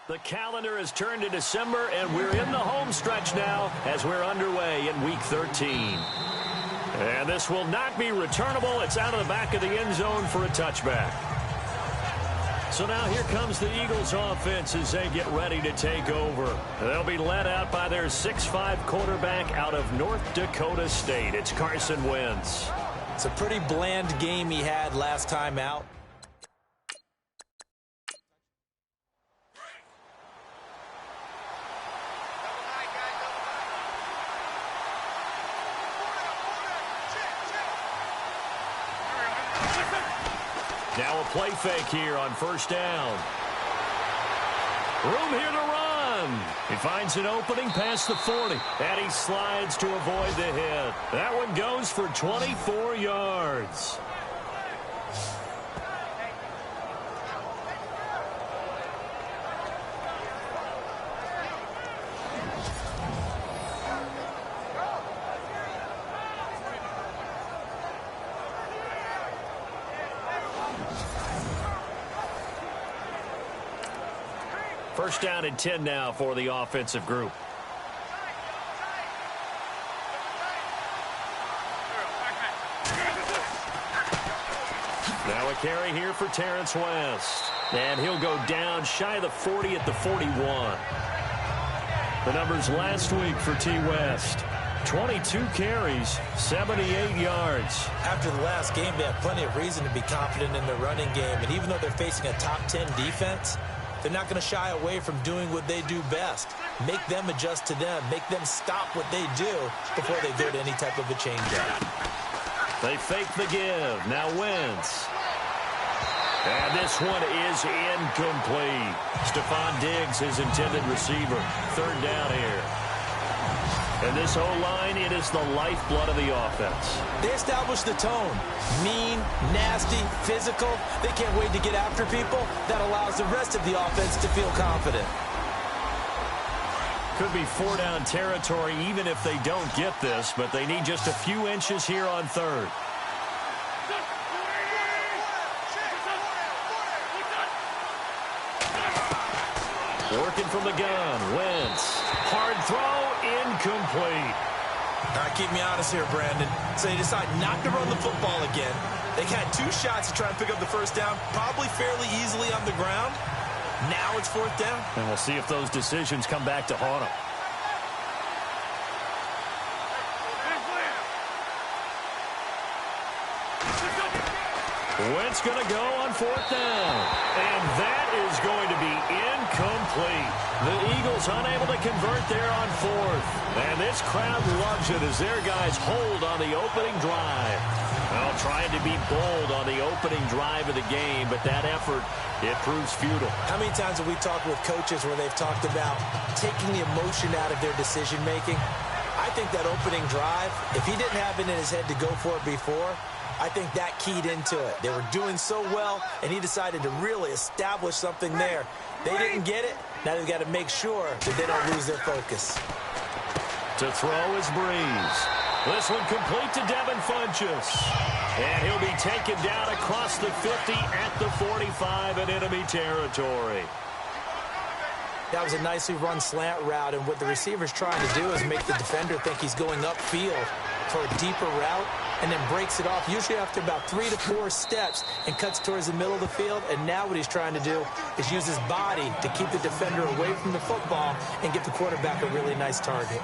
The calendar has turned to December, and we're in the home stretch now as we're underway in Week 13. And this will not be returnable. It's out of the back of the end zone for a touchback. So now here comes the Eagles offense as they get ready to take over. They'll be led out by their 6'5" quarterback out of North Dakota State. It's Carson Wentz. It's a pretty bland game he had last time out. Now a play fake here on first down. Room here to run. He finds an opening past the 40, and he slides to avoid the hit. That one goes for 24 yards. First down and 10 now for the offensive group. Now a carry here for Terrence West. And he'll go down shy of the 40 at the 41. The numbers last week for T. West. 22 carries, 78 yards. After the last game, they have plenty of reason to be confident in their running game. And even though they're facing a top 10 defense, they're not going to shy away from doing what they do best. Make them adjust to them. Make them stop what they do before they go to any type of a change-up. They fake the give. Now Wentz. And this one is incomplete. Stephon Diggs, his intended receiver. Third down here. And this O-line, it is the lifeblood of the offense. They establish the tone. Mean, nasty, physical. They can't wait to get after people. That allows the rest of the offense to feel confident. Could be four-down territory even if they don't get this, but they need just a few inches here on third. Working from the gun, Wentz. Hard throw, incomplete. All right, keep me honest here, Brandon. So they decide not to run the football again. They had 2 shots to try and pick up the first down, probably fairly easily on the ground. Now it's fourth down. And we'll see if those decisions come back to haunt them. Wentz going to go on fourth down. And that is going to be incomplete. The Eagles unable to convert there on fourth. And this crowd loves it as their guys hold on the opening drive. Well, trying to be bold on the opening drive of the game, but that effort, it proves futile. How many times have we talked with coaches where they've talked about taking the emotion out of their decision-making? I think that opening drive, if he didn't have it in his head to go for it before, I think that keyed into it. They were doing so well, and he decided to really establish something there. They didn't get it. Now they've got to make sure that they don't lose their focus. To throw is Breeze. This one complete to Devin Funchess. And he'll be taken down across the 50 at the 45 in enemy territory. That was a nicely run slant route, and what the receiver's trying to do is make the defender think he's going upfield for a deeper route, and then breaks it off, usually after about 3 to 4 steps, and cuts towards the middle of the field. And now what he's trying to do is use his body to keep the defender away from the football and give the quarterback a really nice target.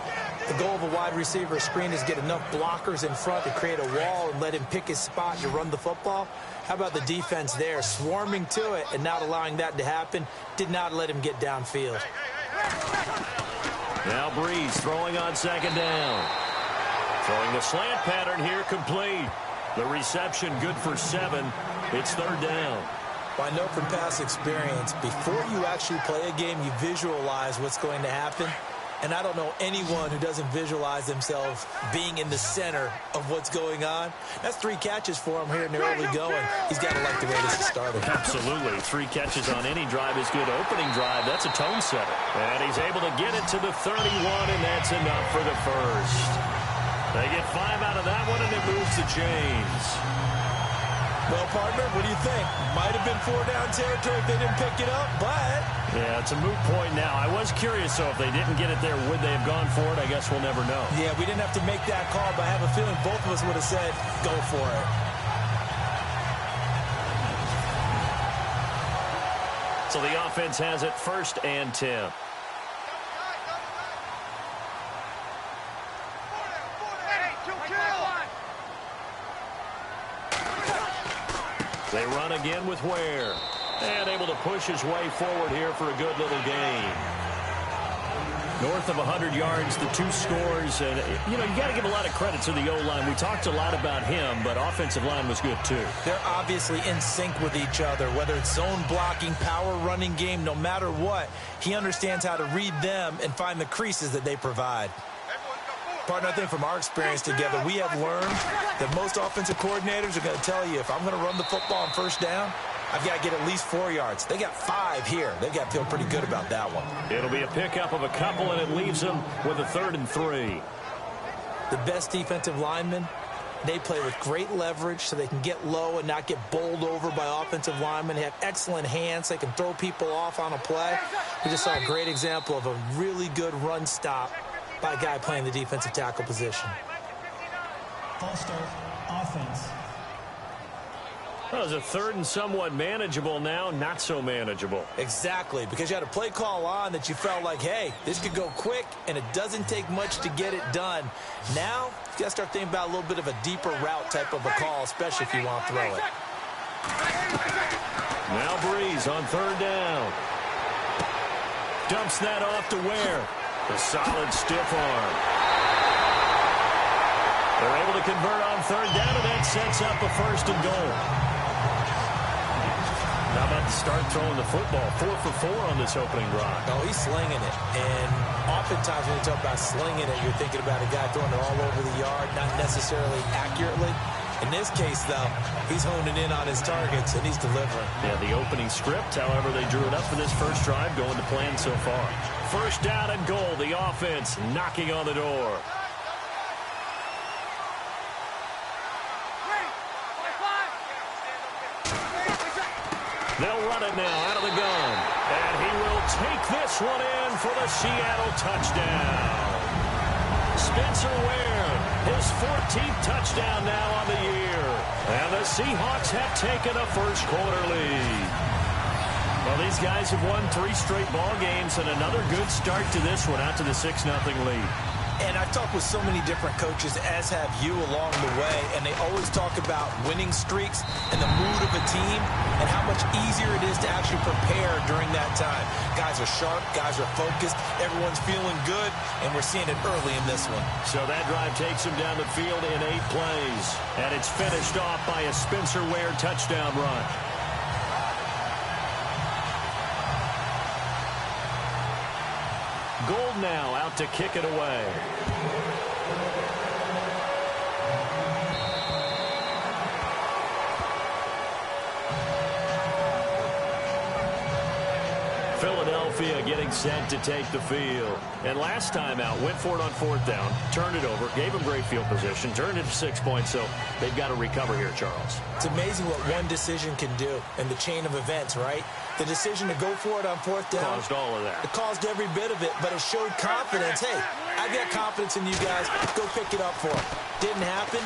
The goal of a wide receiver screen is get enough blockers in front to create a wall and let him pick his spot to run the football. How about the defense there, swarming to it and not allowing that to happen? Did not let him get downfield. Now Breeze throwing on second down. Throwing the slant pattern here, complete. The reception good for 7. It's third down. Well, I know from past experience, before you actually play a game, you visualize what's going to happen. And I don't know anyone who doesn't visualize themselves being in the center of what's going on. That's 3 catches for him here in the early going. He's got to like the way this is started. Absolutely. 3 catches on any drive is good. Opening drive, that's a tone setter. And he's able to get it to the 31, and that's enough for the first. They get 5 out of that one, and it moves the chains. Well, partner, what do you think? Might have been 4-down territory if they didn't pick it up, but... Yeah, it's a moot point now. I was curious, so if they didn't get it there, would they have gone for it? I guess we'll never know. Yeah, we didn't have to make that call, but I have a feeling both of us would have said, go for it. So the offense has it 1st and 10. They run again with Ware. And able to push his way forward here for a good little gain. North of 100 yards, the 2 scores. And, you know, you got to give a lot of credit to the O-line. We talked a lot about him, but offensive line was good, too. They're obviously in sync with each other, whether it's zone blocking, power running game, no matter what. He understands how to read them and find the creases that they provide. Partner, I think from our experience together, we have learned that most offensive coordinators are going to tell you, if I'm going to run the football on 1st down, I've got to get at least 4 yards. They got 5 here. They've got to feel pretty good about that one. It'll be a pickup of a couple, and it leaves them with a 3rd and 3. The best defensive linemen, they play with great leverage so they can get low and not get bowled over by offensive linemen. They have excellent hands. They can throw people off on a play. We just saw a great example of a really good run stop by a guy playing the defensive tackle position. False start, offense. That was a 3rd and somewhat manageable, now not so manageable. Exactly, because you had a play call on that you felt like, hey, this could go quick, and it doesn't take much to get it done. Now, you got to start thinking about a little bit of a deeper route type of a call, especially if you want to throw it. Now Breeze on 3rd down. Dumps that off to Ware. A solid stiff arm. They're able to convert on 3rd down, and that sets up a 1st and goal. How about to start throwing the football? 4 for 4 on this opening drive. Oh, he's slinging it. And oftentimes when you talk about slinging it, you're thinking about a guy throwing it all over the yard, not necessarily accurately. In this case, though, he's honing in on his targets, and he's delivering. Yeah, the opening script, however, they drew it up for this first drive, going to plan so far. 1st down and goal, the offense knocking on the door. They'll run it now out of the gun. And he will take this one in for the Seattle touchdown. Spencer Ware, his 14th touchdown now on the year. And the Seahawks have taken a 1st quarter lead. Well, these guys have won 3 straight ball games, and another good start to this one, out to the 6-0 lead. And I've talked with so many different coaches, as have you along the way, and they always talk about winning streaks and the mood of a team and how much easier it is to actually prepare during that time. Guys are sharp, guys are focused, everyone's feeling good, and we're seeing it early in this one. So that drive takes them down the field in 8 plays, and it's finished off by a Spencer Ware touchdown run. Gold now out to kick it away. Philadelphia getting set to take the field. And last time out, went for it on 4th down, turned it over, gave them great field position, turned it to 6 points, so they've got to recover here, Charles. It's amazing what one decision can do in the chain of events, right? The decision to go for it on 4th down. Caused all of that. It caused every bit of it, but it showed confidence. Hey, I've got confidence in you guys. Go pick it up for it. Didn't happen.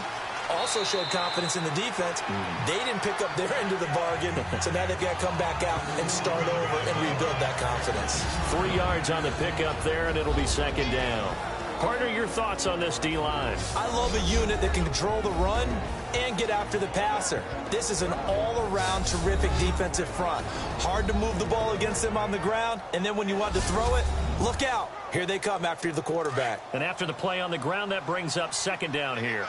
Also showed confidence in the defense. They didn't pick up their end of the bargain, so now they've got to come back out and start over and rebuild that confidence. 3 yards on the pickup there, and it'll be 2nd down. Partner, your thoughts on this D-line? I love a unit that can control the run and get after the passer. This is an all-around terrific defensive front. Hard to move the ball against them on the ground, and then when you want to throw it, look out. Here they come after the quarterback. And after the play on the ground, that brings up 2nd down here.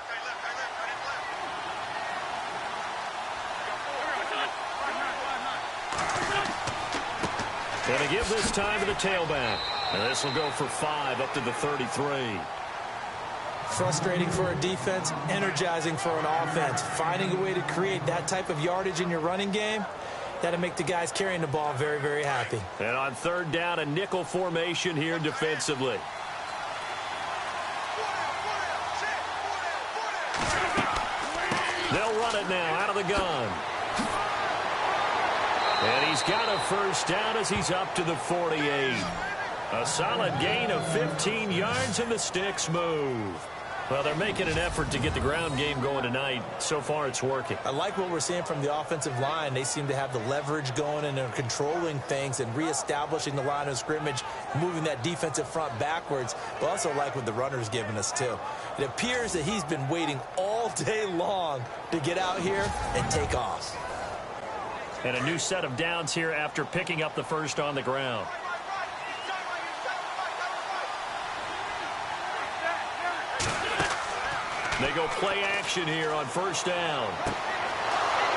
Going to give this time to the tailback. And this will go for 5 up to the 33. Frustrating for a defense, energizing for an offense. Finding a way to create that type of yardage in your running game, that'll make the guys carrying the ball very, very happy. And on 3rd down, a nickel formation here defensively. They'll run it now out of the gun. And he's got a first down as he's up to the 48. A solid gain of 15 yards, and the sticks move. Well, they're making an effort to get the ground game going tonight. So far, it's working. I like what we're seeing from the offensive line. They seem to have the leverage going, and they're controlling things and reestablishing the line of scrimmage, moving that defensive front backwards. But also like what the runner's giving us, too. It appears that he's been waiting all day long to get out here and take off. And a new set of downs here after picking up the first on the ground. They go play action here on first down.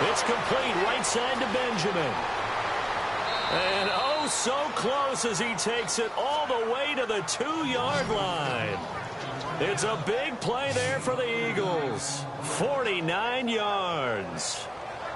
It's complete right side to Benjamin. And oh, so close as he takes it all the way to the 2-yard line. It's a big play there for the Eagles. 49 yards.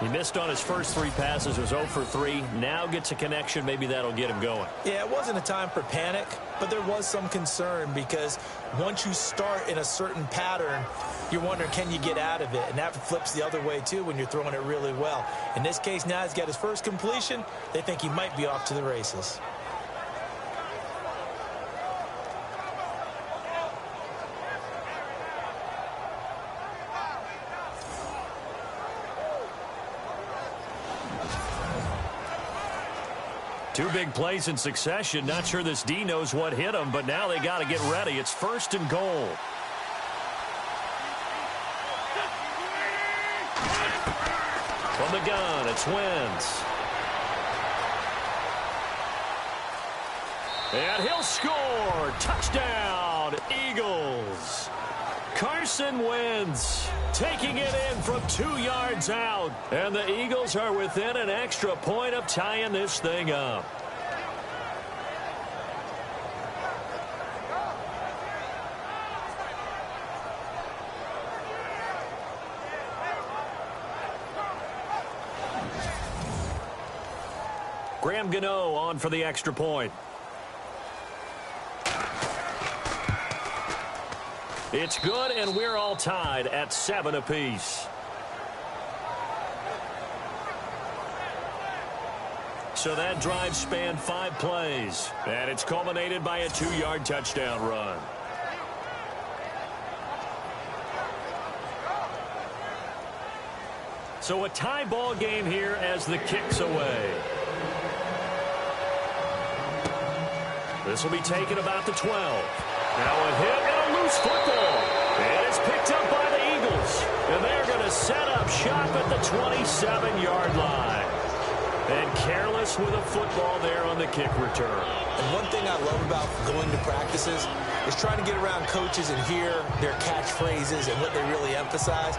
He missed on his first 3 passes, was 0 for 3. Now gets a connection. Maybe that'll get him going. Yeah, it wasn't a time for panic, but there was some concern because once you start in a certain pattern, you're wondering, can you get out of it? And that flips the other way, too, when you're throwing it really well. In this case, now he's got his first completion. They think he might be off to the races. Two big plays in succession. Not sure this D knows what hit him, but now they got to get ready. It's first and goal. From the gun, it's Wentz. And he'll score. Touchdown, Eagles. Carson Wentz taking it in from 2 yards out. And the Eagles are within an extra point of tying this thing up. Graham Gano on for the extra point. It's good, and we're all tied at 7 apiece. So that drive spanned 5 plays, and it's culminated by a 2-yard touchdown run. So a tie ball game here as the kick's away. This will be taken about the 12. Now a hit and a loose football. And it's picked up by the Eagles. And they're going to set up shop at the 27-yard line. And careless with a football there on the kick return. And one thing I love about going to practices is trying to get around coaches and hear their catchphrases and what they really emphasize.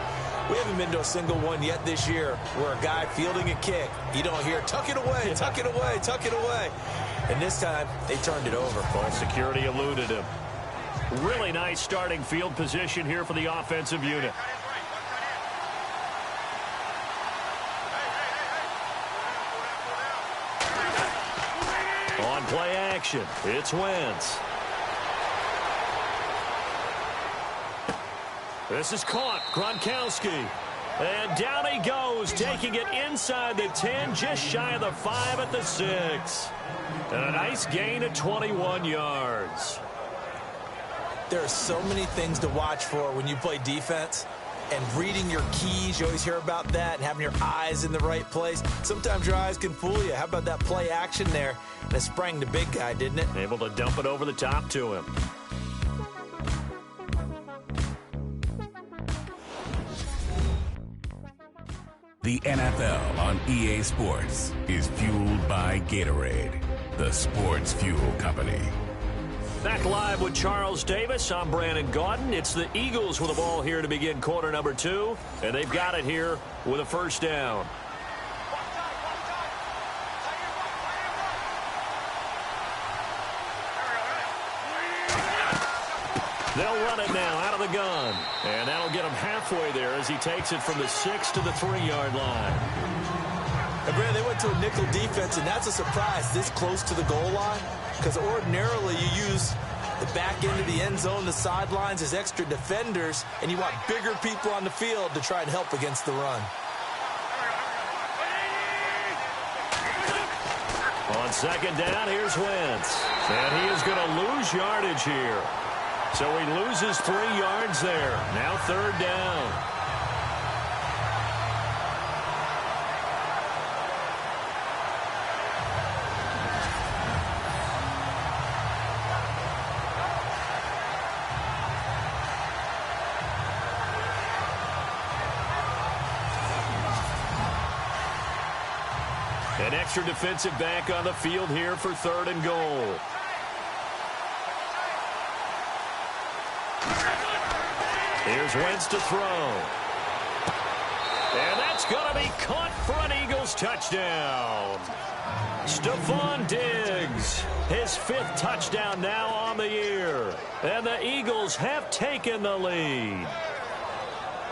We haven't been to a single one yet this year where a guy fielding a kick, you don't hear, tuck it away, tuck it away, tuck it away. And this time, they turned it over. Ball security eluded him. Really nice starting field position here for the offensive unit. On play action, it's Wentz. This is caught. Gronkowski. And down he goes, taking it inside the 10, just shy of the 5 at the 6. And a nice gain of 21 yards. There are so many things to watch for when you play defense. And reading your keys, you always hear about that, and having your eyes in the right place. Sometimes your eyes can fool you. How about that play action there? And it sprang the big guy, didn't it? Able to dump it over the top to him. The NFL on EA Sports is fueled by Gatorade, the sports fuel company. Back live with Charles Davis. I'm Brandon Gaudin. It's the Eagles with the ball here to begin quarter number 2. And they've got it here with a first down. They'll run it now out of the gun. And that'll get him halfway there as he takes it from the 6 to the 3-yard line. And Brandon, they went to a nickel defense, and that's a surprise this close to the goal line. Because ordinarily you use The back end of the end zone, the sidelines, is extra defenders, and you want bigger people on the field to try and help against the run. On second down, here's Wentz. And he is going to lose yardage here. So he loses 3 yards there. Now third down. An extra defensive back on the field here for third and goal. Here's Wentz to throw. And that's going to be caught for an Eagles touchdown. Stephon Diggs, his 5th touchdown now on the year. And the Eagles have taken the lead.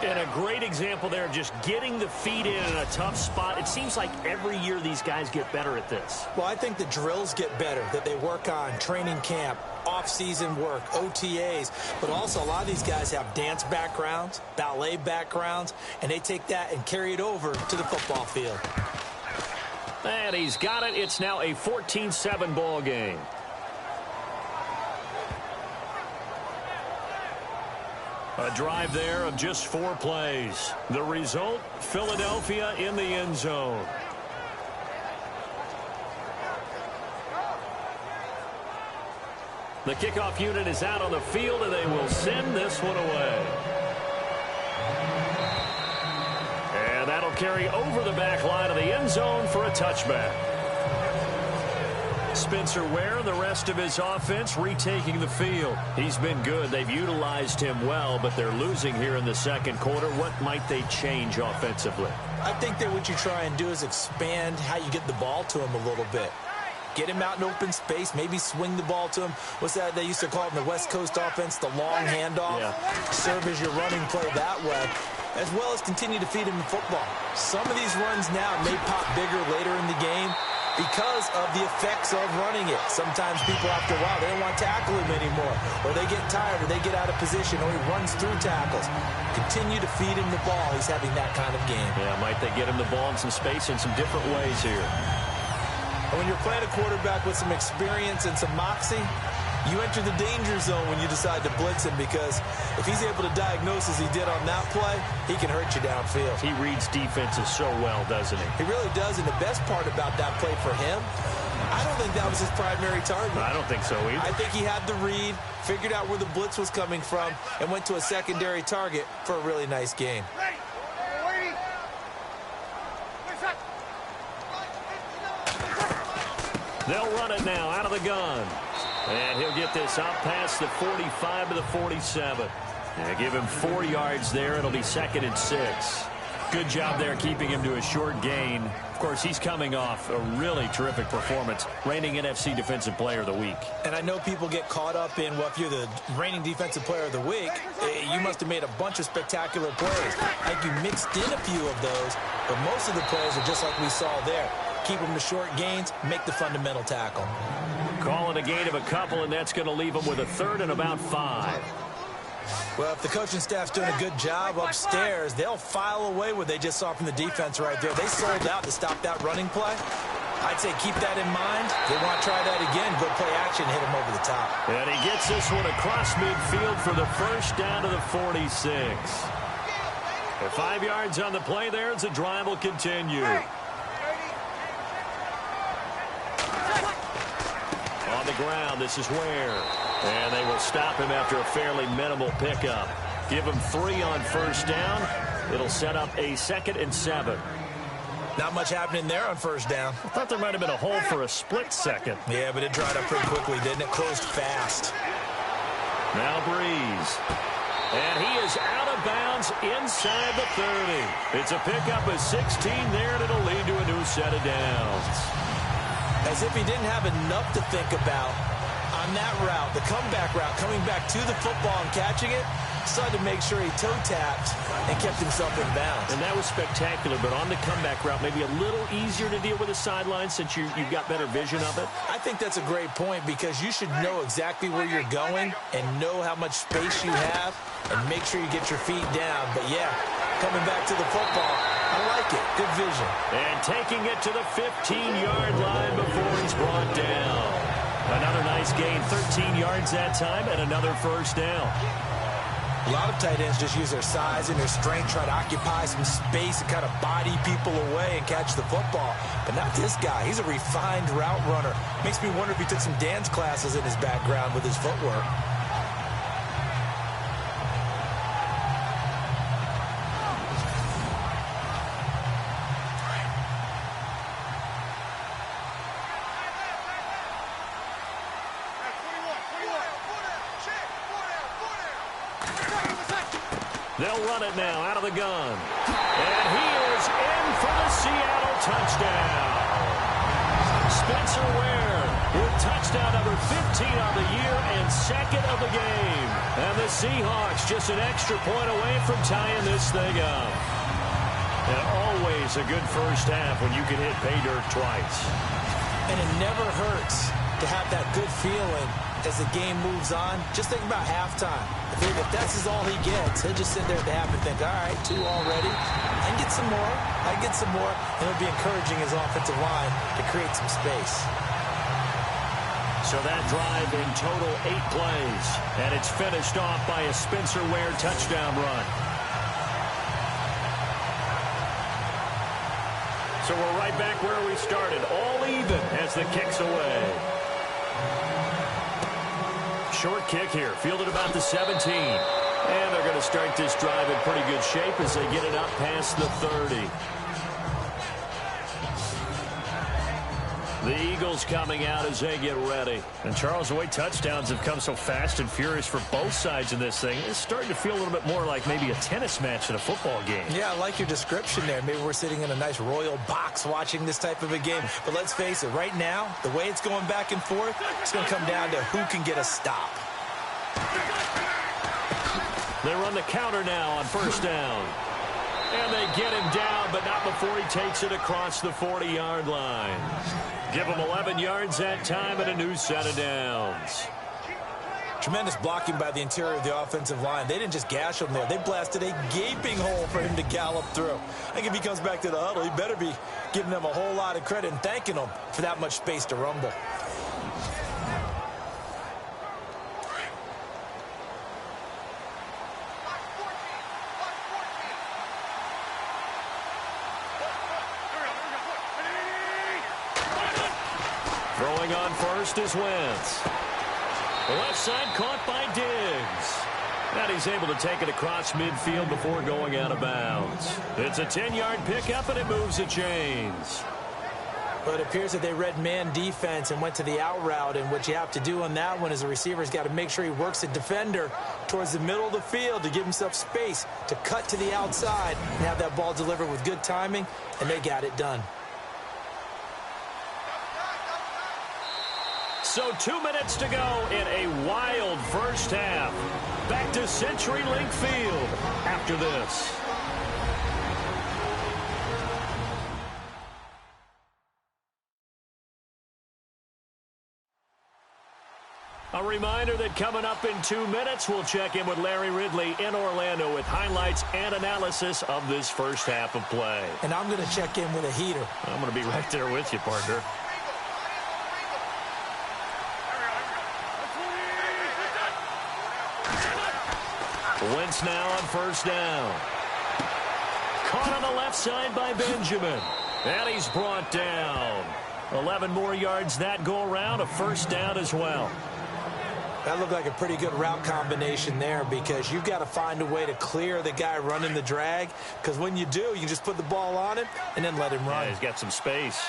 And a great example there, just getting the feet in a tough spot. It seems like every year these guys get better at this. Well, I think the drills get better that they work on, training camp, off-season work, OTAs. But also a lot of these guys have dance backgrounds, ballet backgrounds, and they take that and carry it over to the football field. And he's got it. It's now a 14-7 ball game. A drive there of just 4 plays. The result, Philadelphia in the end zone. The kickoff unit is out on the field, and they will send this one away. And that'll carry over the back line of the end zone for a touchback. Spencer Ware and the rest of his offense retaking the field. He's been good. They've utilized him well, but they're losing here in the second quarter. What might they change offensively? I think that what you try and do is expand how you get the ball to him a little bit. Get him out in open space, maybe swing the ball to him. What's that they used to call it in the West Coast offense, the long handoff? Yeah. Serve as your running play that way, as well as continue to feed him the football. Some of these runs now may pop bigger later in the game because of the effects of running it. Sometimes people, after a while, they don't want to tackle him anymore, or they get tired, or they get out of position, or he runs through tackles. Continue to feed him the ball. He's having that kind of game. Yeah, might they get him the ball in some space in some different ways here. When you're playing a quarterback with some experience and some moxie, you enter the danger zone when you decide to blitz him, because if he's able to diagnose as he did on that play, he can hurt you downfield. He reads defenses so well, doesn't he? He really does, and the best part about that play for him, I don't think that was his primary target. I don't think so either. I think he had the read, figured out where the blitz was coming from, and went to a secondary target for a really nice game. They'll run it now out of the gun. And he'll get this out past the 45 to the 47. And give him 4 yards there. It'll be 2nd and 6. Good job there keeping him to a short gain. Of course, he's coming off a really terrific performance, reigning NFC Defensive Player of the Week. And I know people get caught up in, well, if you're the reigning Defensive Player of the Week, you must have made a bunch of spectacular plays. I think you mixed in a few of those, but most of the plays are just like we saw there. Keep them to short gains, make the fundamental tackle. Call it a gain of a couple, and that's going to leave them with a 3rd and about 5. Well, if the coaching staff's doing a good job upstairs, they'll file away what they just saw from the defense right there. They sold out to stop that running play. I'd say keep that in mind. They want to try that again. Go play action, hit him over the top. And he gets this one across midfield for the first down to the 46. At 5 yards on the play there as the drive will continue. On the ground, this is Ware. And they will stop him after a fairly minimal pickup. Give him 3 on first down. It'll set up a 2nd and 7. Not much happening there on first down. I thought there might have been a hole for a split second. Yeah, but it dried up pretty quickly, didn't it? Closed fast. Now Breeze. And he is out of bounds inside the 30. It's a pickup of 16 there, and it'll lead to a new set of downs. As if he didn't have enough to think about on that route, the comeback route, coming back to the football and catching it. Decided to make sure he toe-tapped and kept himself in bounds. And that was spectacular, but on the comeback route, maybe a little easier to deal with the sideline since you've got better vision of it? I think that's a great point because you should know exactly where you're going and know how much space you have and make sure you get your feet down. But, yeah, coming back to the football, I like it. Good vision. And taking it to the 15-yard line before he's brought down. Another nice gain, 13 yards that time, and another first down. A lot of tight ends just use their size and their strength, try to occupy some space and kind of body people away and catch the football. But not this guy. He's a refined route runner. Makes me wonder if he took some dance classes in his background with his footwork. They'll run it now out of the gun. And he is in for the Seattle touchdown. Spencer Ware with touchdown number 15 on the year and second of the game. And the Seahawks just an extra point away from tying this thing up. And always a good first half when you can hit pay dirt twice. And it never hurts to have that good feeling as the game moves on. Just think about halftime. If that's all he gets, he'll just sit there at the half and think, all right, 2 already. I can get some more. I can get some more. And he'll be encouraging his offensive line to create some space. So that drive in total 8 plays. And it's finished off by a Spencer Ware touchdown run. So we're right back where we started. All even as the kick's away. Short kick here, fielded about the 17. And they're going to start this drive in pretty good shape as they get it up past the 30. The Eagles coming out as they get ready. And Charles, the way touchdowns have come so fast and furious for both sides in this thing, it's starting to feel a little bit more like maybe a tennis match in a football game. Yeah, I like your description there. Maybe we're sitting in a nice royal box watching this type of a game. But let's face it, right now, the way it's going back and forth, it's going to come down to who can get a stop. They run the counter now on first down. And they get him down, but not before he takes it across the 40-yard line. Give him 11 yards that time and a new set of downs. Tremendous blocking by the interior of the offensive line. They didn't just gash him there. They blasted a gaping hole for him to gallop through. I think if he comes back to the huddle, he better be giving them a whole lot of credit and thanking them for that much space to rumble. Throwing on first is Wentz. The left side caught by Diggs. And he's able to take it across midfield before going out of bounds. It's a 10-yard pickup, and it moves the chains. But it appears that they read man defense and went to the out route. And what you have to do on that one is the receiver's got to make sure he works the defender towards the middle of the field to give himself space to cut to the outside and have that ball delivered with good timing, and they got it done. So 2 minutes to go in a wild first half. Back to CenturyLink Field after this. A reminder that coming up in 2 minutes, we'll check in with Larry Ridley in Orlando with highlights and analysis of this first half of play. And I'm going to check in with a heater. I'm going to be right there with you, partner. Wentz now on first down. Caught on the left side by Benjamin. And he's brought down. 11 more yards that go around, a first down as well. That looked like a pretty good route combination there because you've got to find a way to clear the guy running the drag, because when you do, you can just put the ball on him and then let him run. Yeah, he's got some space.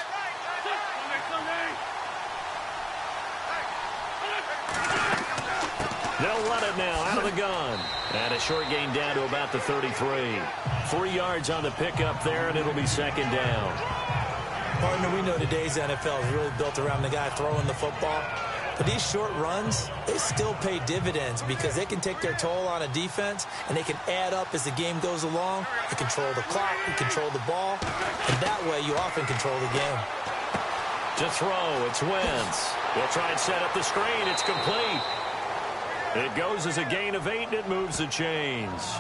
They'll run it now out of the gun. And a short gain down to about the 33. 3 yards on the pickup there, and it'll be second down. Partner, we know today's NFL is really built around the guy throwing the football. But these short runs, they still pay dividends because they can take their toll on a defense, and they can add up as the game goes along. You control the clock, you control the ball, and that way you often control the game. To throw, it's Wentz. He'll try and set up the screen. It's complete. It goes as a gain of 8, and it moves the chains.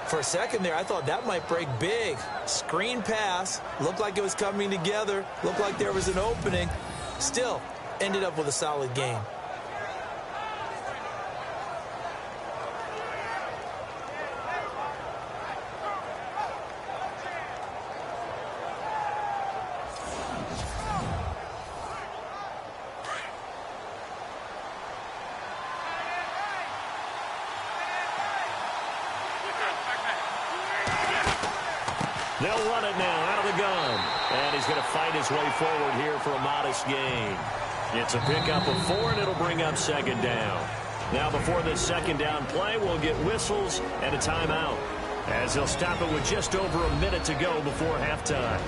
For a second there, I thought that might break big. Screen pass, looked like it was coming together, looked like there was an opening. Still, ended up with a solid game. They'll run it now out of the gun. And he's going to fight his way forward here for a modest gain. It's a pickup of 4, and it'll bring up second down. Now before this second down play, we'll get whistles and a timeout, as they'll stop it with just over a minute to go before halftime.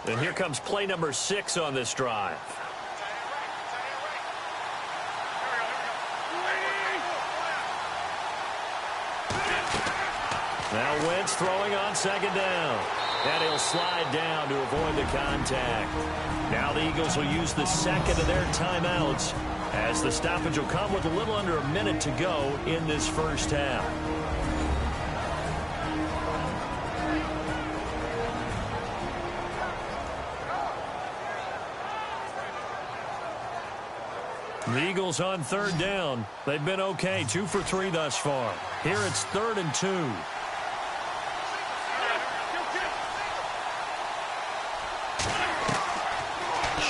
And here comes play number 6 on this drive. Now Wentz throwing on second down. And he'll slide down to avoid the contact. Now the Eagles will use the second of their timeouts, as the stoppage will come with a little under a minute to go in this first half. The Eagles on third down. They've been okay, 2 for 3 thus far. Here it's 3rd and 2.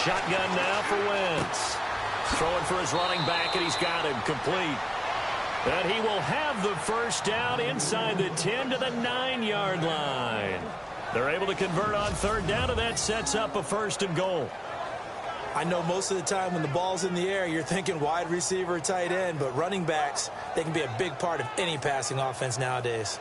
Shotgun now for Wentz. Throwing for his running back, and he's got him complete. And he will have the first down inside the 10 to the 9-yard line. They're able to convert on third down, and that sets up a 1st and goal. I know most of the time when the ball's in the air, you're thinking wide receiver, tight end, but running backs, they can be a big part of any passing offense nowadays.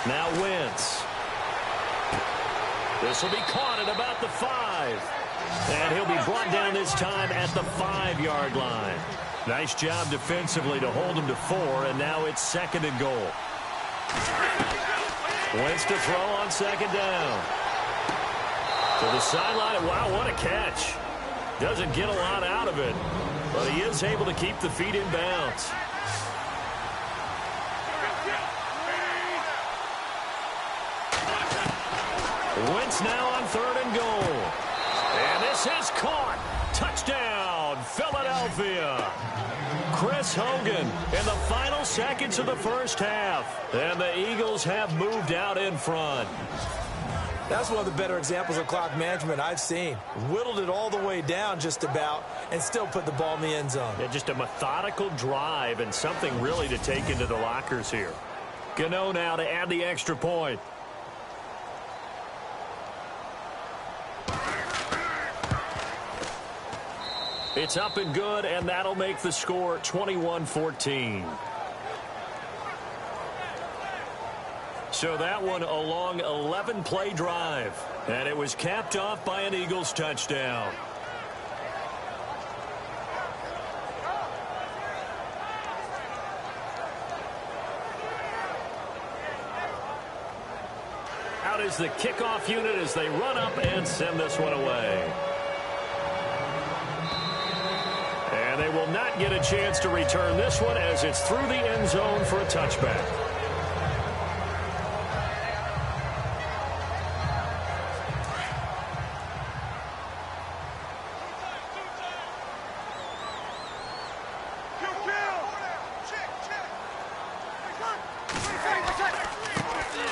Now Wentz. This will be caught at about the 5. And he'll be brought down this time at the 5-yard line. Nice job defensively to hold him to 4, and now it's 2nd and goal. Wentz to throw on second down. To the sideline. Wow, what a catch. Doesn't get a lot out of it, but he is able to keep the feet in bounds. Wentz now on 3rd and goal. And this is caught. Touchdown, Philadelphia. Chris Hogan in the final seconds of the first half. And the Eagles have moved out in front. That's one of the better examples of clock management I've seen. Whittled it all the way down just about and still put the ball in the end zone. Yeah, just a methodical drive and something really to take into the lockers here. Gano now to add the extra point. It's up and good, and that'll make the score 21-14. So that one a long 11-play drive, and it was capped off by an Eagles touchdown. Out is the kickoff unit as they run up and send this one away. And they will not get a chance to return this one as it's through the end zone for a touchback.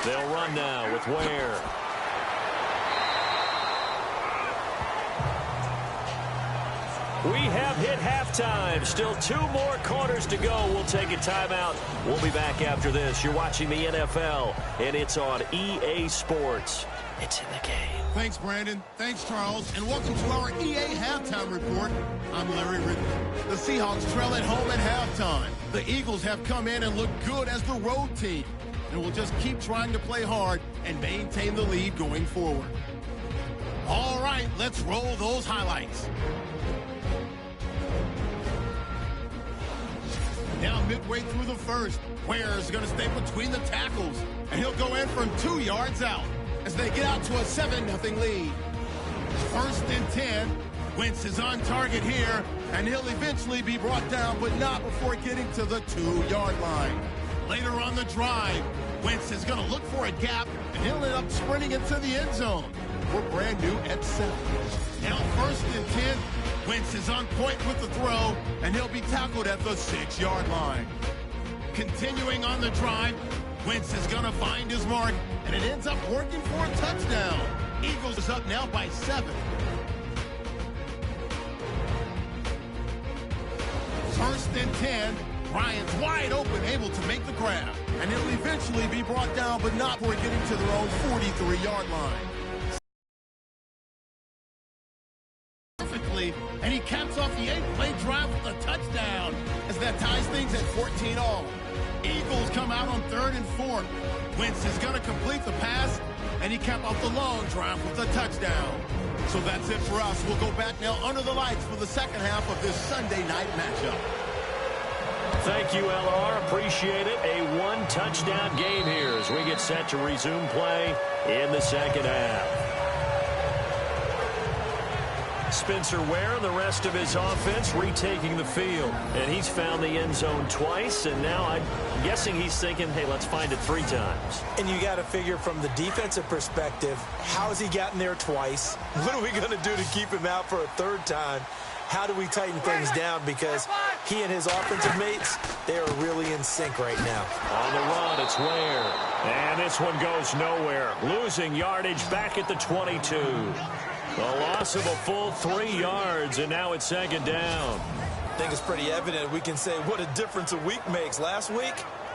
They'll run now with Ware. We have hit halftime. Still 2 more quarters to go. We'll take a timeout. We'll be back after this. You're watching the NFL, and it's on EA Sports. It's in the game. Thanks, Brandon. Thanks, Charles. And welcome to our EA Halftime Report. I'm Larry Ridley. The Seahawks trail at home at halftime. The Eagles have come in and looked good as the road team. And will just keep trying to play hard and maintain the lead going forward. All right, let's roll those highlights. Now midway through the first, Ware is going to stay between the tackles. And he'll go in from 2 yards out as they get out to a 7-0 lead. 1st and 10. Wentz is on target here, and he'll eventually be brought down, but not before getting to the 2-yard line. Later on the drive, Wentz is going to look for a gap, and he'll end up sprinting into the end zone. We're brand new at 7. Now 1st and 10. Wentz is on point with the throw, and he'll be tackled at the 6-yard line. Continuing on the drive, Wentz is going to find his mark, and it ends up working for a touchdown. Eagles is up now by 7. 1st and 10. Ryan's wide open, able to make the grab. And he'll eventually be brought down, but not before getting to their own 43-yard line. Perfectly, and he caps off the 8-play drive with a touchdown as that ties things at 14-all. Eagles come out on 3rd and 4. Wentz is going to complete the pass, and he capped off the long drive with a touchdown. So that's it for us. We'll go back now under the lights for the second half of this Sunday night matchup. Thank you, LR. Appreciate it. A 1-touchdown game here as we get set to resume play in the second half. Spencer Ware and the rest of his offense retaking the field. And he's found the end zone twice, and now I'm guessing he's thinking, hey, let's find it 3 times. And you got to figure from the defensive perspective, how has he gotten there twice? What are we going to do to keep him out for a 3rd time? How do we tighten things down? Because he and his offensive mates, they are really in sync right now. On the run, it's Ware. And this one goes nowhere. Losing yardage back at the 22. A loss of a full 3 yards, and now it's 2nd down. I think it's pretty evident. We can say what a difference a week makes. Last week,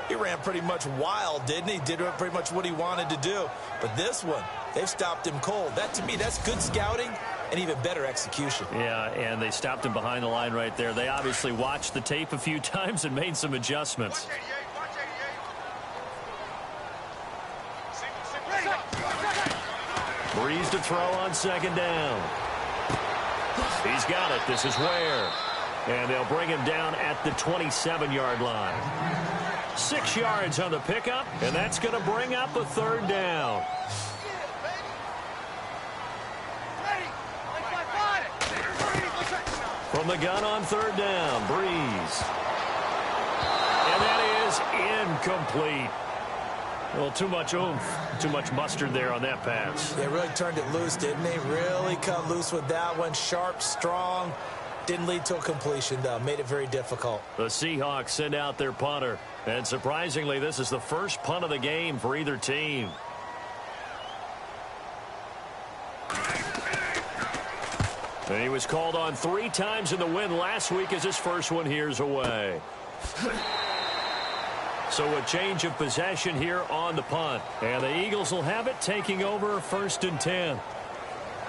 he ran pretty much wild, didn't he? Did pretty much what he wanted to do. But this one, they've stopped him cold. That, to me, that's good scouting and even better execution. Yeah, and they stopped him behind the line right there. They obviously watched the tape a few times and made some adjustments. Breeze to throw on 2nd down. He's got it. This is Ware. And they'll bring him down at the 27-yard line. 6 yards on the pickup, and that's going to bring up a 3rd down. From the gun on 3rd down, Breeze. And that is incomplete. Well, too much oomph, too much mustard there on that pass. They really turned it loose, didn't they? Really cut loose with that one. Sharp, strong. Didn't lead to a completion, though. Made it very difficult. The Seahawks send out their punter. And surprisingly, this is the first punt of the game for either team. And he was called on 3 times in the win last week as his first one here's away. So a change of possession here on the punt. And the Eagles will have it, taking over 1st and 10.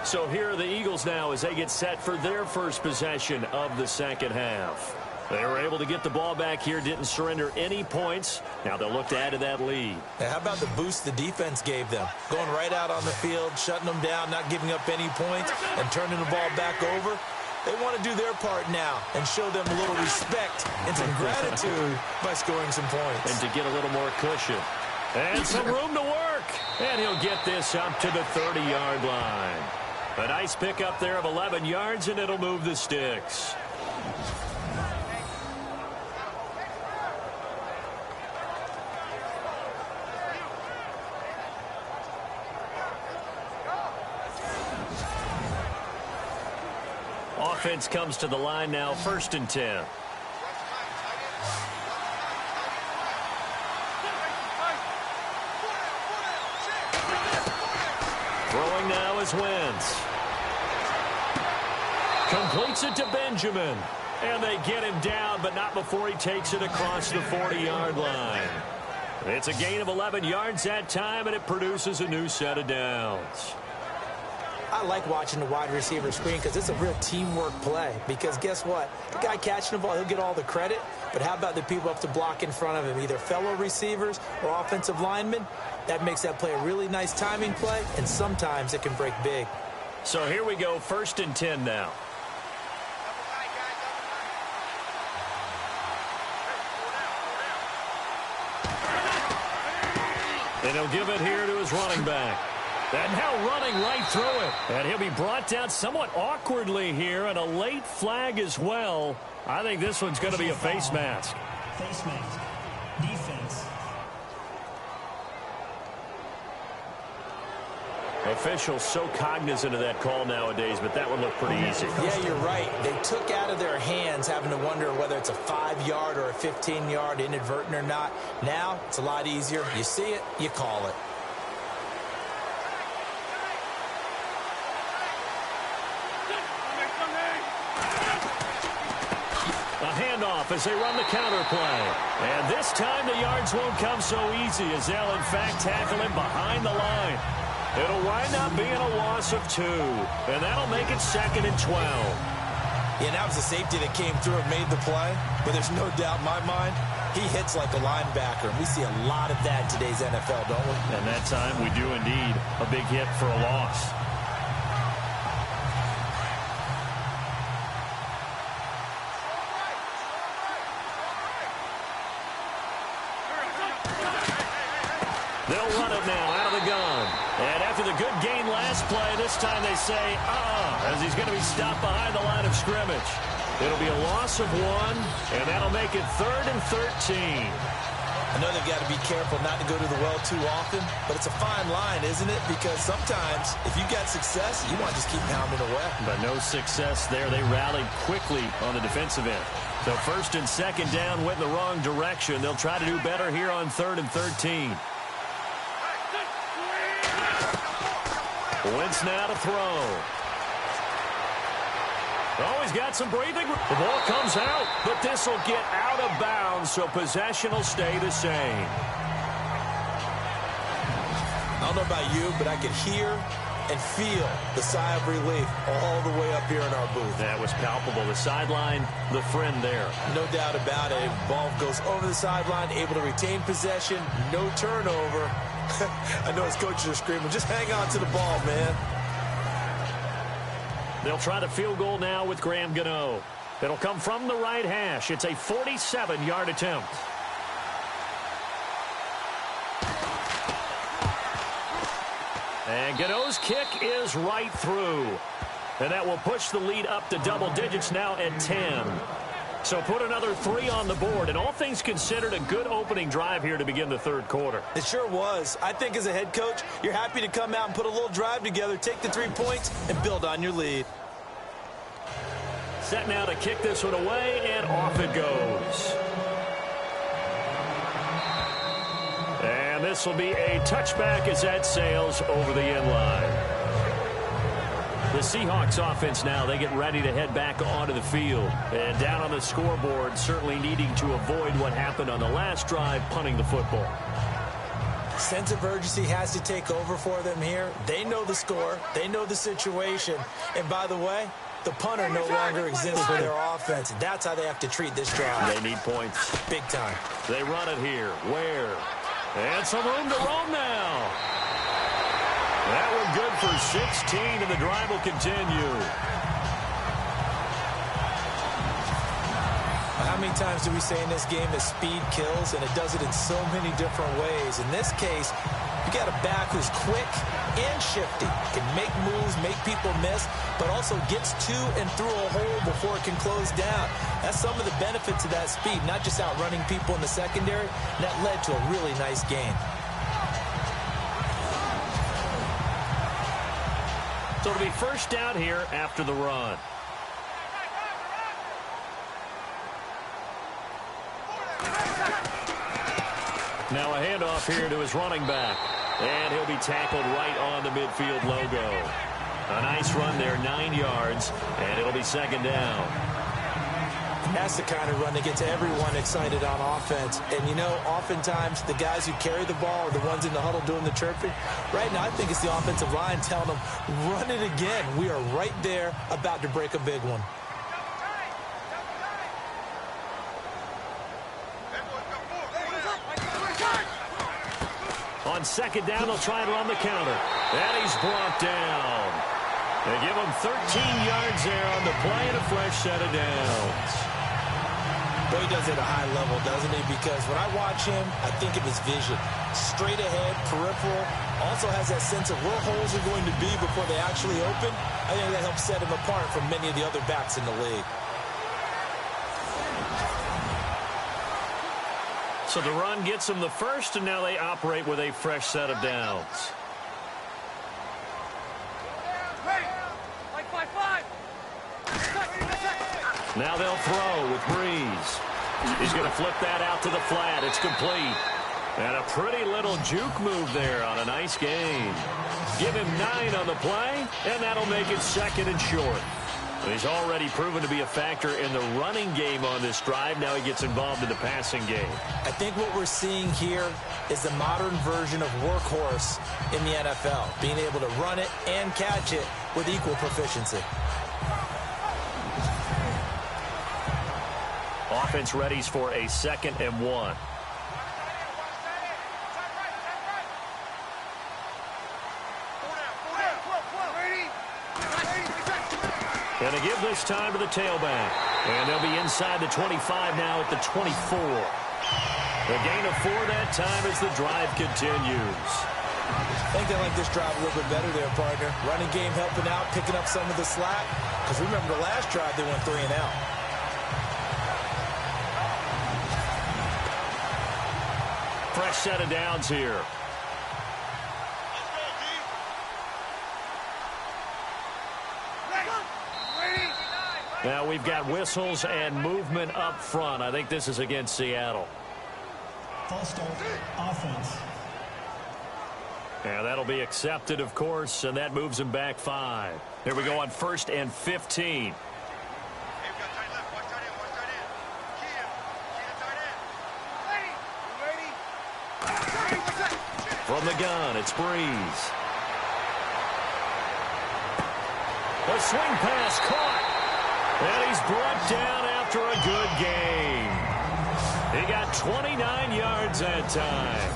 So here are the Eagles now as they get set for their first possession of the second half. They were able to get the ball back here, didn't surrender any points. Now they'll look to add to that lead. Now, how about the boost the defense gave them? Going right out on the field, shutting them down, not giving up any points, and turning the ball back over. They want to do their part now and show them a little respect and some gratitude by scoring some points. And to get a little more cushion. And some room to work. And he'll get this up to the 30-yard line. A nice pickup there of 11 yards, and it'll move the sticks. Offense comes to the line now, 1st and 10. Throwing now is Wentz. Completes it to Benjamin. And they get him down, but not before he takes it across the 40-yard line. It's a gain of 11 yards that time, and it produces a new set of downs. I like watching the wide receiver screen because it's a real teamwork play. Because guess what? The guy catching the ball, he'll get all the credit. But how about the people up to block in front of him, either fellow receivers or offensive linemen? That makes that play a really nice timing play, and sometimes it can break big. So here we go, 1st and 10 now. And he'll give it here to his running back. And now running right through it. And he'll be brought down somewhat awkwardly here, and a late flag as well. I think this one's going to be a face mask. Face mask. Defense. Officials so cognizant of that call nowadays, but that one looked pretty easy. Yeah, you're right. They took out of their hands having to wonder whether it's a 5-yard or a 15-yard inadvertent or not. Now, it's a lot easier. You see it, you call it. A handoff as they run the counter play. And this time the yards won't come so easy as they'll in fact tackle him behind the line. It'll wind up being a loss of 2. And that'll make it 2nd and 12. Yeah, that was the safety that came through and made the play. But there's no doubt in my mind, he hits like a linebacker. And we see a lot of that in today's NFL, don't we? And that time we do indeed. A big hit for a loss. They'll run it now out of the gun. And after the good gain last play, this time they say, as he's going to be stopped behind the line of scrimmage. It'll be a loss of 1, and that'll make it 3rd and 13. I know they've got to be careful not to go to the well too often, but it's a fine line, isn't it? Because sometimes, if you got success, you want to just keep pounding away. But no success there. They rallied quickly on the defensive end. So 1st and 2nd down went in the wrong direction. They'll try to do better here on 3rd and 13. Wentz now to throw. Oh, he's got some breathing. The ball comes out, but this will get out of bounds, so possession will stay the same. I don't know about you, but I could hear and feel the sigh of relief all the way up here in our booth. That was palpable. The sideline, the friend there. No doubt about it. Ball goes over the sideline, able to retain possession, no turnover. I know his coaches are screaming, just hang on to the ball, man. They'll try the field goal now with Graham Gano. It'll come from the right hash. It's a 47-yard attempt. And Gano's kick is right through. And that will push the lead up to double digits now at 10. So put another 3 on the board. And all things considered, a good opening drive here to begin the 3rd quarter. It sure was. I think as a head coach, you're happy to come out and put a little drive together, take the 3 points, and build on your lead. Set now to kick this one away, and off it goes. And this will be a touchback as that sails over the end line. The Seahawks offense now, they get ready to head back onto the field. And down on the scoreboard, certainly needing to avoid what happened on the last drive, punting the football. Sense of urgency has to take over for them here. They know the score. They know the situation. And by the way, the punter no longer exists for their offense. That's how they have to treat this drive. They need points. Big time. They run it here. Where? And some room to roam now. That one good for 16, and the drive will continue. How many times do we say in this game that speed kills, and it does it in so many different ways? In this case, you got a back who's quick and shifty, can make moves, make people miss, but also gets to and through a hole before it can close down. That's some of the benefits of that speed, not just outrunning people in the secondary. And that led to a really nice game. So it'll be first down here after the run. Now a handoff here to his running back. And he'll be tackled right on the midfield logo. A nice run there, 9 yards, and it'll be second down. That's the kind of run that gets everyone excited on offense. And, you know, oftentimes the guys who carry the ball are the ones in the huddle doing the chirping. Right now, I think it's the offensive line telling them, run it again. We are right there about to break a big one. On second down, they'll try and run the counter. And he's brought down. They give him 13 yards there on the play and a fresh set of downs. Well, he does it at a high level, doesn't he? Because when I watch him, I think of his vision. Straight ahead, peripheral. Also has that sense of where holes are going to be before they actually open. I think that helps set him apart from many of the other backs in the league. So the run gets them the first, and now they operate with a fresh set of downs. Now they'll throw with Breeze. He's going to flip that out to the flat. It's complete. And a pretty little juke move there on a nice gain. Give him 9 on the play, and that'll make it second and short. He's already proven to be a factor in the running game on this drive. Now he gets involved in the passing game. I think what we're seeing here is the modern version of workhorse in the NFL, being able to run it and catch it with equal proficiency. Offense readies for a 2nd and 1. Going to give this time to the tailback. And they'll be inside the 25 now at the 24. The gain of 4 that time as the drive continues. I think they like this drive a little bit better there, partner. Running game helping out, picking up some of the slack. Because remember, the last drive they went 3 and out. Fresh set of downs here. Now we've got whistles and movement up front. I think this is against Seattle. False start, offense. Yeah, that'll be accepted, of course, and that moves him back 5. Here we go on 1st and 15. From the gun, it's Breeze. The swing pass caught. And he's brought down after a good game. He got 29 yards that time.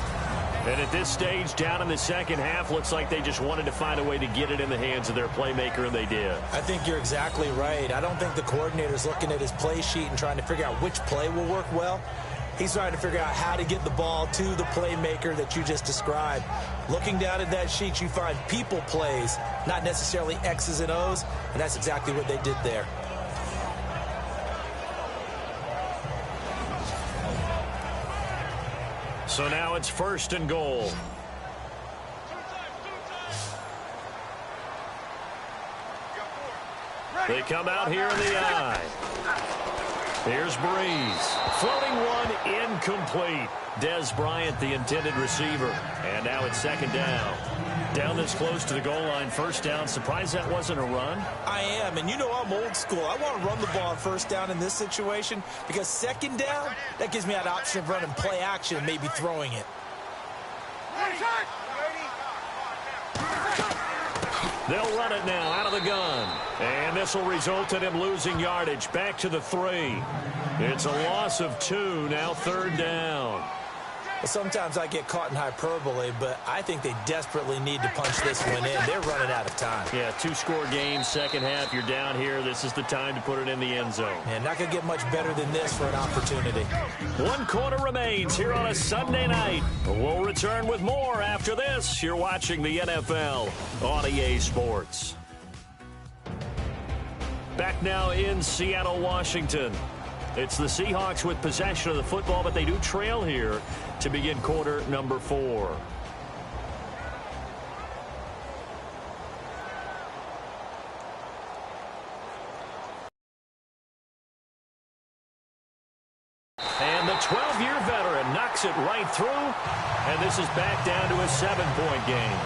And at this stage, down in the second half, looks like they just wanted to find a way to get it in the hands of their playmaker, and they did. I think you're exactly right. I don't think the coordinator's looking at his play sheet and trying to figure out which play will work well. He's trying to figure out how to get the ball to the playmaker that you just described. Looking down at that sheet, you find people plays, not necessarily X's and O's, and that's exactly what they did there. So now it's 1st and goal. They come out here in the eye. Here's Breeze. Floating one, incomplete. Des Bryant, the intended receiver. And now it's 2nd down. Down this close to the goal line, 1st down. Surprised that wasn't a run? I am, and you know I'm old school. I want to run the ball on 1st down in this situation because 2nd down, that gives me that option of running play action and maybe throwing it. They'll run it now out of the gun. And this will result in him losing yardage. Back to the 3. It's a loss of 2, now 3rd down. Well, sometimes I get caught in hyperbole, but I think they desperately need to punch this one in. They're running out of time. Yeah, 2-score game, second half. You're down here. This is the time to put it in the end zone. And not going to get much better than this for an opportunity. 1 quarter remains here on a Sunday night. We'll return with more after this. You're watching the NFL on EA Sports. Back now in Seattle, Washington. It's the Seahawks with possession of the football, but they do trail here to begin quarter number 4. And the 12-year veteran knocks it right through, and this is back down to a 7-point game.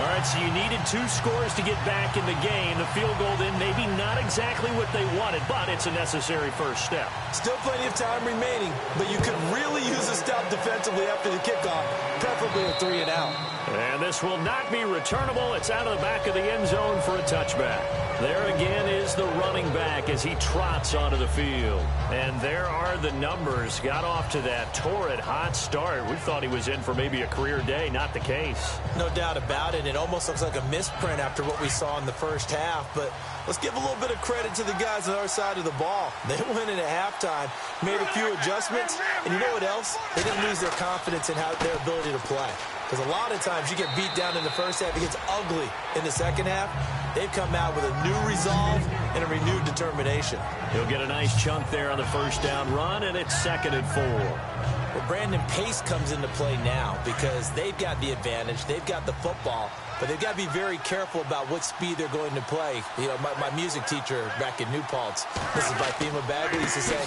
All right, so you needed 2 scores to get back in the game. The field goal then maybe not exactly what they wanted, but it's a necessary first step. Still plenty of time remaining, but you could really use a stop defensively after the kickoff, preferably a 3 and out. And this will not be returnable. It's out of the back of the end zone for a touchback. There again is the running back as he trots onto the field. And there are the numbers. Got off to that torrid hot start. We thought he was in for maybe a career day. Not the case. No doubt about it. It almost looks like a misprint after what we saw in the first half. But let's give a little bit of credit to the guys on our side of the ball. They went in at halftime, made a few adjustments. And you know what else? They didn't lose their confidence in their ability to play. Because a lot of times you get beat down in the first half, it gets ugly in the second half. They've come out with a new resolve and a renewed determination. He'll get a nice chunk there on the first down run, and it's 2nd and 4. Well, Brandon, pace comes into play now because they've got the advantage. They've got the football, but they've got to be very careful about what speed they're going to play. You know, my music teacher back in New Paltz, Mrs. Bifema Bagley, used to say,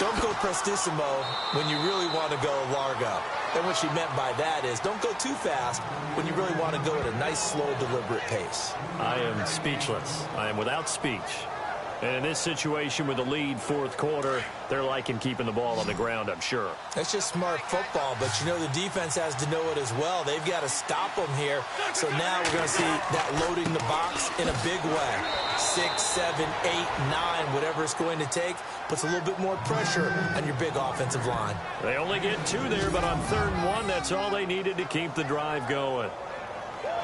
don't go prestissimo when you really want to go largo. And what she meant by that is don't go too fast when you really want to go at a nice, slow, deliberate pace. I am speechless. I am without speech. And in this situation with the lead 4th quarter, they're liking keeping the ball on the ground, I'm sure. That's just smart football, but you know the defense has to know it as well. They've got to stop them here. So now we're going to see that loading the box in a big way. 6, 7, 8, 9, whatever it's going to take, puts a little bit more pressure on your big offensive line. They only get 2 there, but on 3rd and 1, that's all they needed to keep the drive going.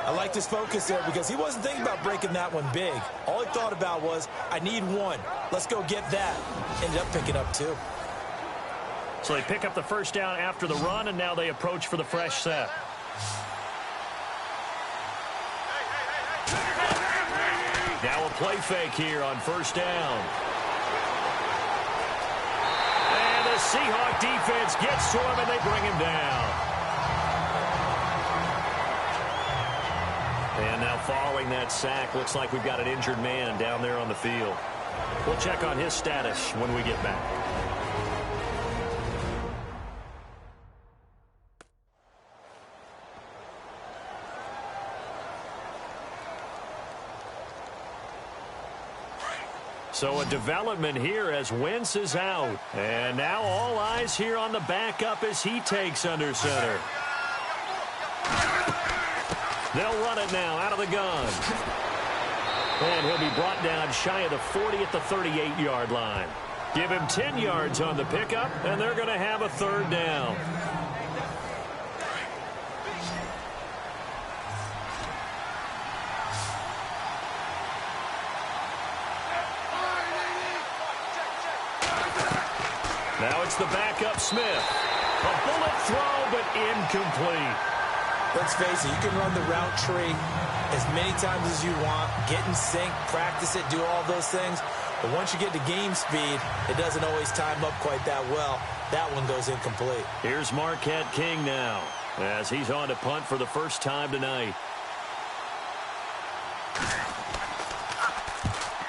I like his focus there because he wasn't thinking about breaking that one big. All he thought about was, I need 1. Let's go get that. Ended up picking up 2. So they pick up the first down after the run, and now they approach for the fresh set. Now a play fake here on 1st down. And the Seahawk defense gets to him, and they bring him down. And now following that sack, looks like we've got an injured man down there on the field. We'll check on his status when we get back. So a development here as Wentz is out. And now all eyes here on the backup as he takes under center. They'll run it now out of the gun. And he'll be brought down shy of the 40 at the 38-yard line. Give him 10 yards on the pickup, and they're going to have a 3rd down. Now it's the backup Smith. A bullet throw, but incomplete. Let's face it, you can run the route tree as many times as you want, get in sync, practice it, do all those things. But once you get to game speed, it doesn't always time up quite that well. That one goes incomplete. Here's Marquette King now as he's on to punt for the first time tonight.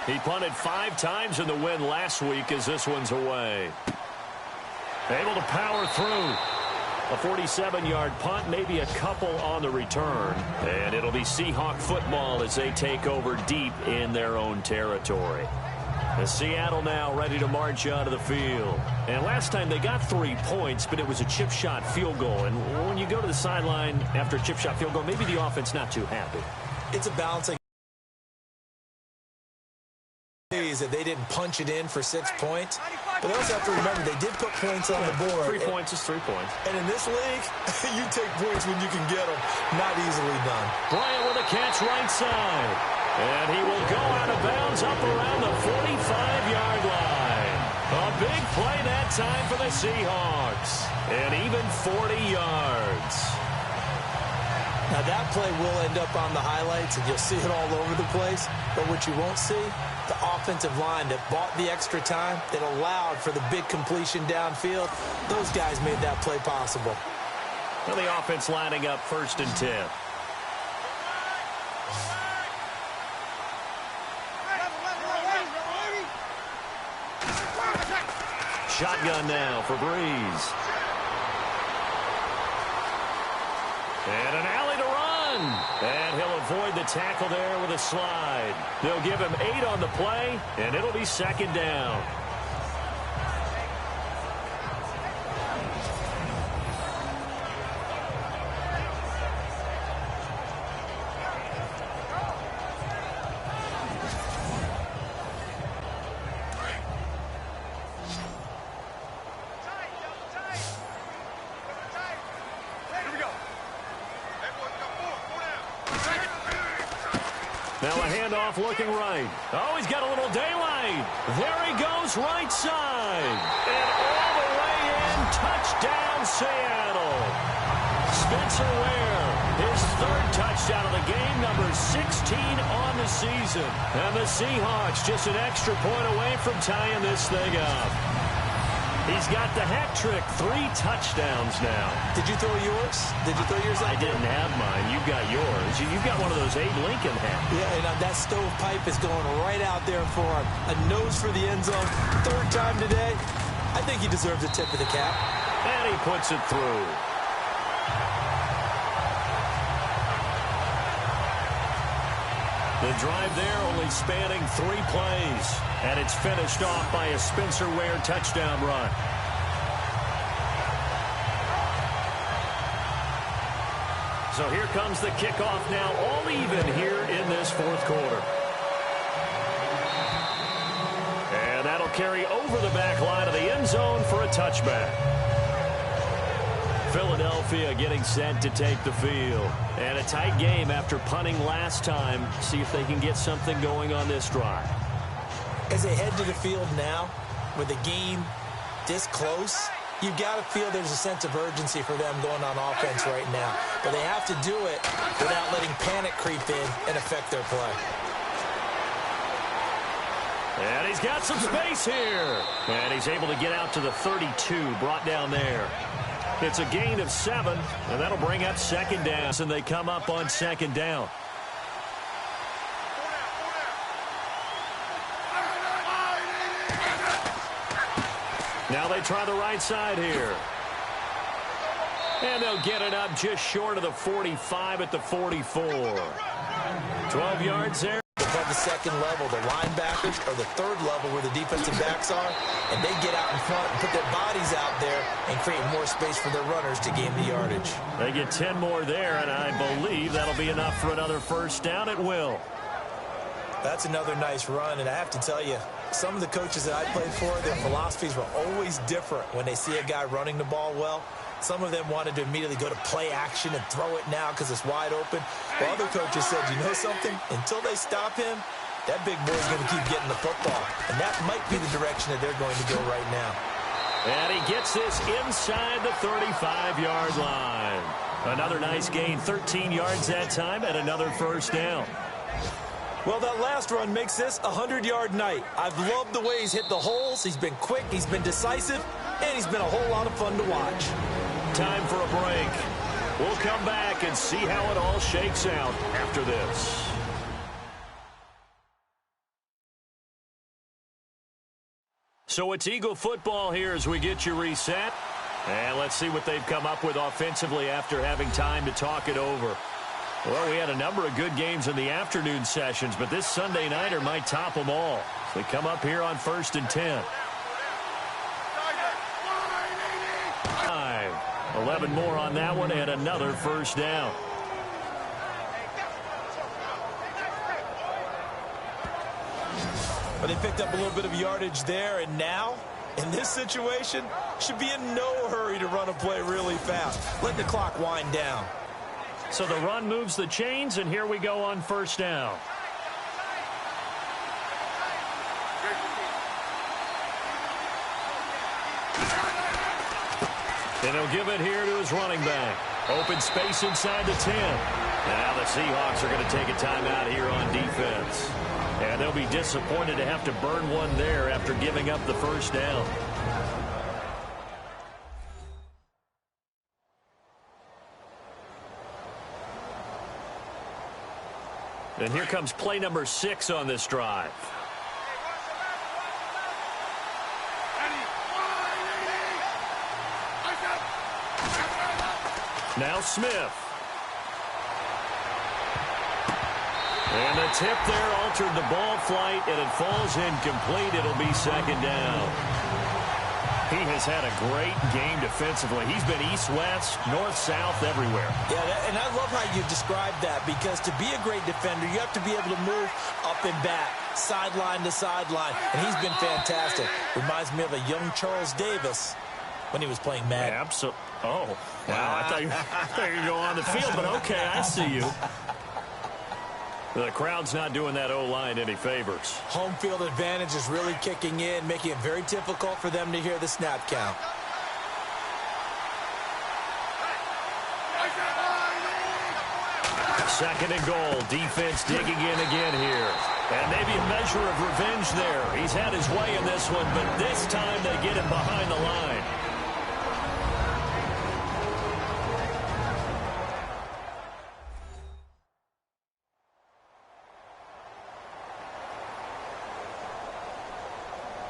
He punted 5 times in the win last week as this one's away. Able to power through. A 47-yard punt, maybe a couple on the return. And it'll be Seahawk football as they take over deep in their own territory. As Seattle now ready to march out of the field. And last time they got 3 points, but it was a chip shot field goal. And when you go to the sideline after a chip shot field goal, maybe the offense not too happy. It's a balancing that they didn't punch it in for 6 points. But they also have to remember they did put points on the board. 3 points is 3 points. And in this league, you take points when you can get them. Not easily done. Bryant with a catch right side. And he will go out of bounds up around the 45-yard line. A big play that time for the Seahawks. And even 40 yards. Now that play will end up on the highlights, and you'll see it all over the place. But what you won't see, the offensive line that bought the extra time, that allowed for the big completion downfield, those guys made that play possible. Well, the offense lining up 1st and 10. Shotgun now for Breeze. And an alley to run. And he'll avoid the tackle there with a slide. They'll give him 8 on the play, and it'll be second down. Now a handoff looking right. Oh, he's got a little daylight. There he goes right side. And all the way in, touchdown Seattle. Spencer Ware, his 3rd touchdown of the game, number 16 on the season. And the Seahawks just an extra point away from tying this thing up. He's got the hat trick, 3 touchdowns now. Did you throw yours? Did you throw yours out? I didn't have mine. You've got yours. You've got one of those Abe Lincoln hats. Yeah, and that stovepipe is going right out there for a nose for the end zone. 3rd time today. I think he deserves a tip of the cap. And he puts it through. The drive there only spanning 3 plays. And it's finished off by a Spencer Ware touchdown run. So here comes the kickoff now, all even here in this 4th quarter. And that'll carry over the back line of the end zone for a touchback. Philadelphia getting set to take the field. And a tight game after punting last time. See if they can get something going on this drive. As they head to the field now, with the game this close, you've got to feel there's a sense of urgency for them going on offense right now. But they have to do it without letting panic creep in and affect their play. And he's got some space here. And he's able to get out to the 32, brought down there. It's a gain of 7, and that'll bring up second down. And they come up on second down. Now they try the right side here. And they'll get it up just short of the 45 at the 44. 12 yards there. Above the 2nd level, the linebackers are the 3rd level where the defensive backs are, and they get out in front and put their bodies out there and create more space for their runners to gain the yardage. They get 10 more there, and I believe that'll be enough for another first down. It will. That's another nice run, and I have to tell you, some of the coaches that I played for, their philosophies were always different when they see a guy running the ball well. Some of them wanted to immediately go to play action and throw it now because it's wide open. While other coaches said, you know something? Until they stop him, that big boy's going to keep getting the football. And that might be the direction that they're going to go right now. And he gets this inside the 35-yard line. Another nice gain, 13 yards that time, and another first down. Well, that last run makes this a 100-yard night. I've loved the way he's hit the holes. He's been quick, he's been decisive, and he's been a whole lot of fun to watch. Time for a break. We'll come back and see how it all shakes out after this. So it's Eagle football here as we get you reset. And let's see what they've come up with offensively after having time to talk it over. Well, we had a number of good games in the afternoon sessions, but this Sunday nighter might top them all. So they come up here on 1st and 10. 11 more on that one and another first down. But they picked up a little bit of yardage there, and now, in this situation, should be in no hurry to run a play really fast. Let the clock wind down. So the run moves the chains, and here we go on first down. And he'll give it here to his running back. Open space inside the 10. Now the Seahawks are going to take a timeout here on defense. And they'll be disappointed to have to burn one there after giving up the first down. And here comes play number 6 on this drive. Now Smith. And the tip there altered the ball flight, and it falls incomplete. It'll be second down. He has had a great game defensively. He's been east-west, north-south, everywhere. Yeah, and I love how you described that, because to be a great defender, you have to be able to move up and back, sideline to sideline, and he's been fantastic. Reminds me of a young Charles Davis when he was playing Madden. Absolutely. Oh, wow. I thought you were going to go on the field, but okay, I see you. The crowd's not doing that O-line any favors. Home field advantage is really kicking in, making it very difficult for them to hear the snap count. Second and goal. Defense digging in again here. And maybe a measure of revenge there. He's had his way in this one, but this time they get him behind the line.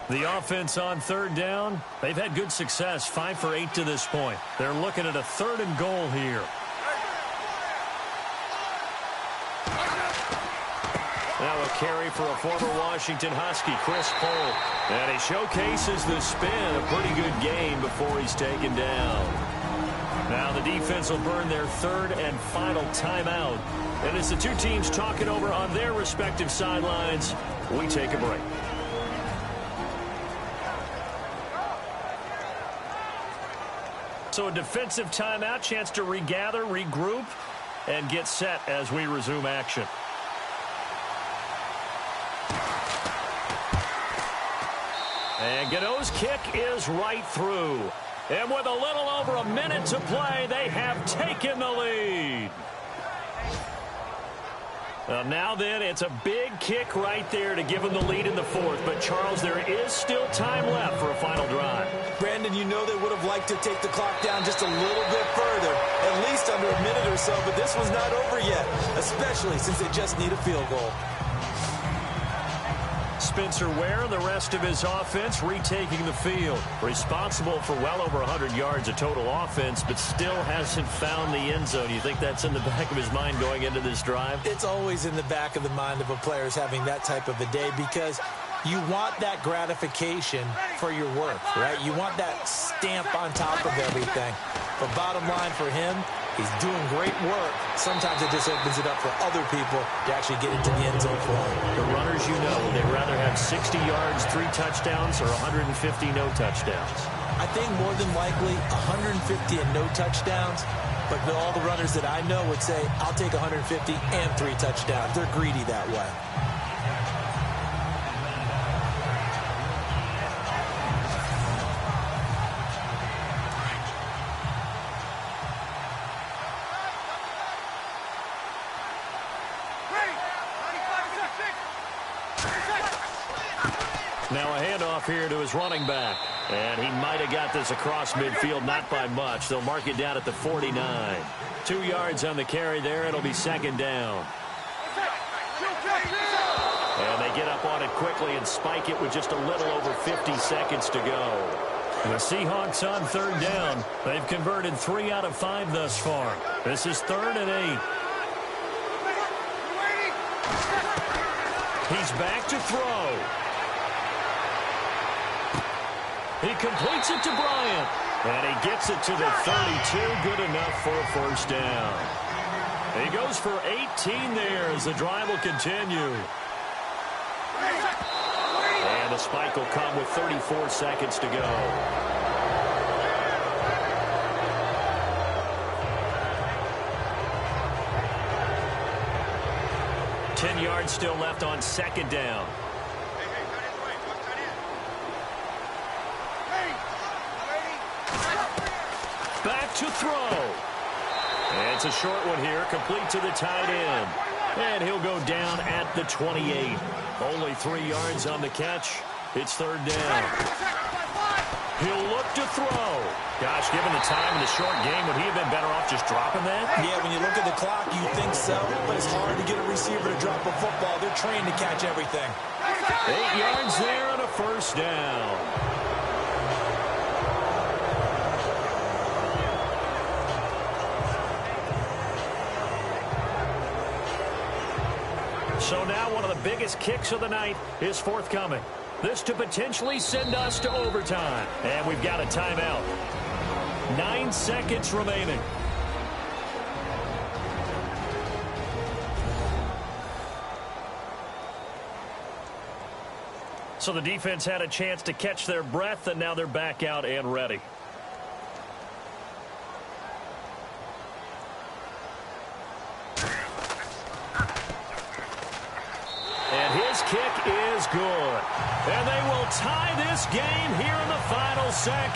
The offense on third down, they've had good success, 5 for 8 to this point. They're looking at a third and goal here. Now a carry for a former Washington Husky, Chris Pohl. And he showcases the spin, a pretty good game before he's taken down. Now the defense will burn their third and final timeout. And as the two teams talk it over on their respective sidelines, we take a break. So a defensive timeout, chance to regather, regroup, and get set as we resume action. And Gano's kick is right through. And with a little over a minute to play, they have taken the lead. Now then, it's a big kick right there to give them the lead in the fourth. But, Charles, there is still time left for a final drive. Brandon, you know they would have liked to take the clock down just a little bit further, at least under a minute or so, but this was not over yet, especially since they just need a field goal. Spencer Ware and the rest of his offense retaking the field. Responsible for well over 100 yards of total offense, but still hasn't found the end zone. You think that's in the back of his mind going into this drive? It's always in the back of the mind of a player having that type of a day, because you want that gratification for your work, right? You want that stamp on top of everything. But bottom line for him, he's doing great work. Sometimes it just opens it up for other people to actually get into the end zone for him. The runners, you know, they'd rather have 60 yards, 3 touchdowns, or 150 no touchdowns. I think more than likely 150 and no touchdowns. But all the runners that I know would say, I'll take 150 and 3 touchdowns. They're greedy that way. Now a handoff here to his running back. And he might have got this across midfield, not by much. They'll mark it down at the 49. 2 yards on the carry there. It'll be second down. And they get up on it quickly and spike it with just a little over 50 seconds to go. The Seahawks on third down. They've converted 3 out of 5 thus far. This is 3rd and 8. He's back to throw. He completes it to Bryant. And he gets it to the 32. Good enough for a first down. He goes for 18 there as the drive will continue. And the spike will come with 34 seconds to go. Ten yards still left on second down. Back to throw. And it's a short one here, complete to the tight end. And he'll go down at the 28. Only 3 yards on the catch. It's third down. He'll look to throw. Gosh, given the time in the short game, would he have been better off just dropping that? Yeah, when you look at the clock, you think so. But it's hard to get a receiver to drop a football. They're trained to catch everything. 8 yards there and a first down. So now one of the biggest kicks of the night is forthcoming. This to potentially send us to overtime. And we've got a timeout. 9 seconds remaining. So the defense had a chance to catch their breath, and now they're back out and ready. And his kick is good. And they will tie this game here in the final seconds.